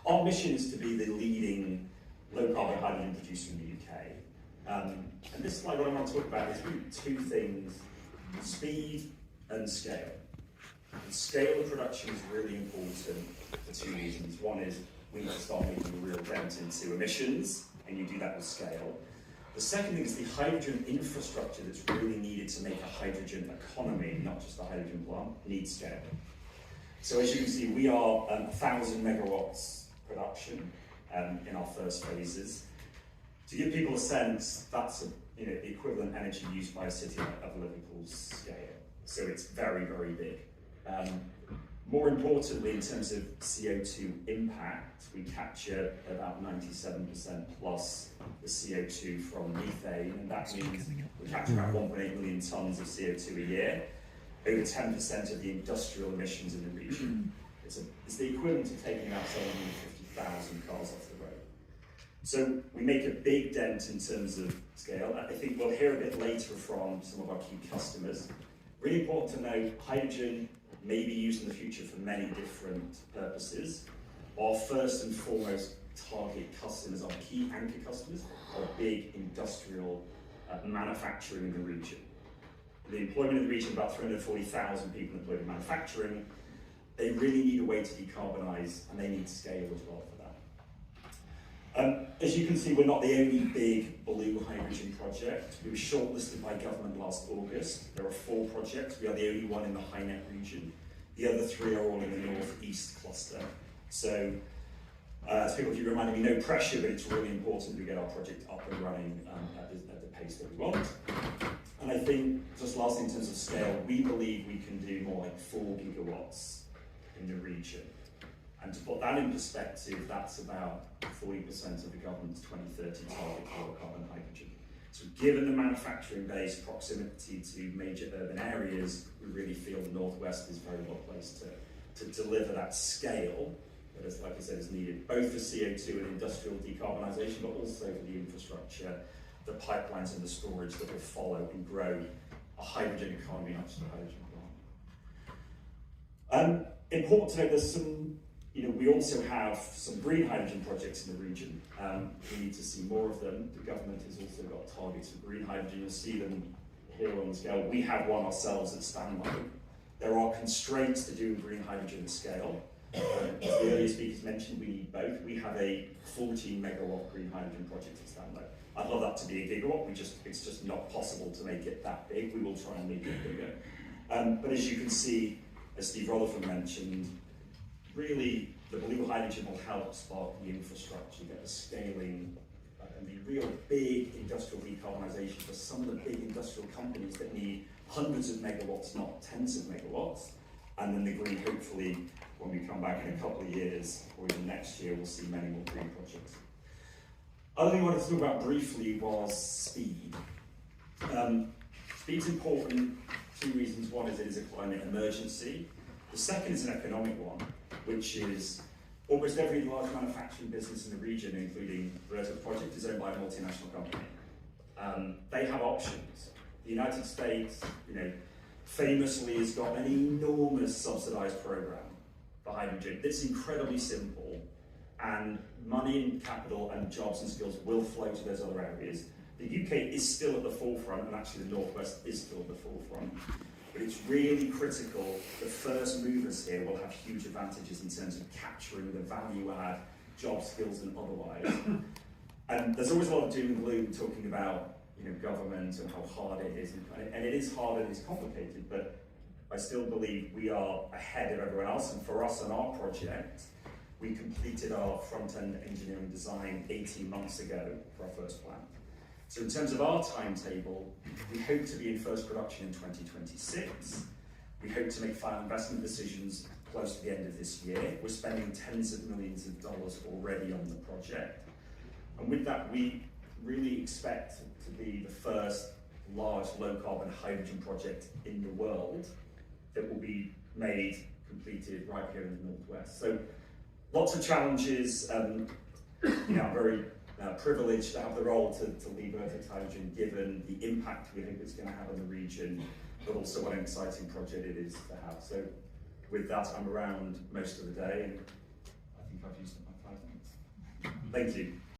Our mission is to be the leading low-carbon hydrogen producer in the UK. And this slide, what I want to talk about is really two things: speed and scale. And scale of production is really important for two reasons. One is we need to start making a real dent into emissions, and you do that with scale. The second thing is the hydrogen infrastructure that's really needed to make a hydrogen economy, not just a hydrogen plant, needs scale. So as you can see, we are 1,000 megawatts production in our first phases. To give people a sense, that's the equivalent energy used by a city of Liverpool's scale. So it's very, very big. More importantly, in terms of CO2 impact, we capture about 97% plus the CO2 from methane, and that means we capture about 1.8 million tonnes of CO2 a year, over 10% of the industrial emissions in the region. It's the equivalent of taking out 750,000 cars off the road. So we make a big dent in terms of scale. I think we'll hear a bit later from some of our key customers. Really important to know, hydrogen may be used in the future for many different purposes. Our first and foremost target customers, our key anchor customers, are big industrial manufacturing in the region. The employment in the region, about 340,000 people employed in manufacturing. They really need a way to decarbonise, and they need scale as well for that. As you can see, we're not the only big blue hydrogen project. We were shortlisted by government last August. There are 4 projects. We are the only one in the HyNet region. The other 3 are all in the northeast cluster. So, as people keep reminding me, no pressure, but it's really important we get our project up and running at the pace that we want. And I think, just lastly, in terms of scale, we believe we can do more like 4 gigawatts in the region. And to put that in perspective, that's about 40% of the government's 2030 target for low-carbon hydrogen. So given the manufacturing base, proximity to major urban areas, we really feel the Northwest is very well placed to deliver that scale that, is, like I said, is needed both for CO2 and industrial decarbonisation, but also for the infrastructure, the pipelines and the storage that will follow and grow a hydrogen economy, not just a hydrogen plant. Important to note, there's some, we also have some green hydrogen projects in the region. We need to see more of them. The government has also got targets for green hydrogen. You'll see them here on the scale. We have one ourselves at standby. There are constraints to doing green hydrogen at scale. As the earlier speakers mentioned, we need both. We have a 14 megawatt green hydrogen project at standby. I'd love that to be a gigawatt. It's just not possible to make it that big. We will try and make it bigger. But as you can see, as Steve Rutherford mentioned, really the blue hydrogen will help spark the infrastructure, get the scaling, and the real big industrial decarbonisation for some of the big industrial companies that need hundreds of megawatts, not tens of megawatts. And then the green, hopefully, when we come back in a couple of years, or even next year, we'll see many more green projects. Other thing I wanted to talk about briefly was speed. Speed's important for 2 reasons. One is it is a climate emergency. The second is an economic one, which is almost every large manufacturing business in the region, including the Vertex project, is owned by a multinational company. They have options. The United States, famously has got an enormous subsidised program for hydrogen. It's incredibly simple, and money and capital and jobs and skills will flow to those other areas. The UK is still at the forefront, and actually the Northwest is still at the forefront. But it's really critical. The first movers here will have huge advantages in terms of capturing the value add, job skills and otherwise. And there's always a lot of doom and gloom talking about government and how hard it is. And it is hard and it's complicated, but I still believe we are ahead of everyone else. And for us on our project, we completed our front-end engineering design 18 months ago for our first plant. So in terms of our timetable, we hope to be in first production in 2026. We hope to make final investment decisions close to the end of this year. We're spending tens of millions of dollars already on the project. And with that, we really expect to be the first large low-carbon hydrogen project in the world that will be made, completed right here in the Northwest. So lots of challenges. I'm very privileged to have the role to lead Vertex Hydrogen, given the impact we think it's going to have on the region, but also what an exciting project it is to have. So with that, I'm around most of the day, and I think I've used up my 5 minutes. Thank you.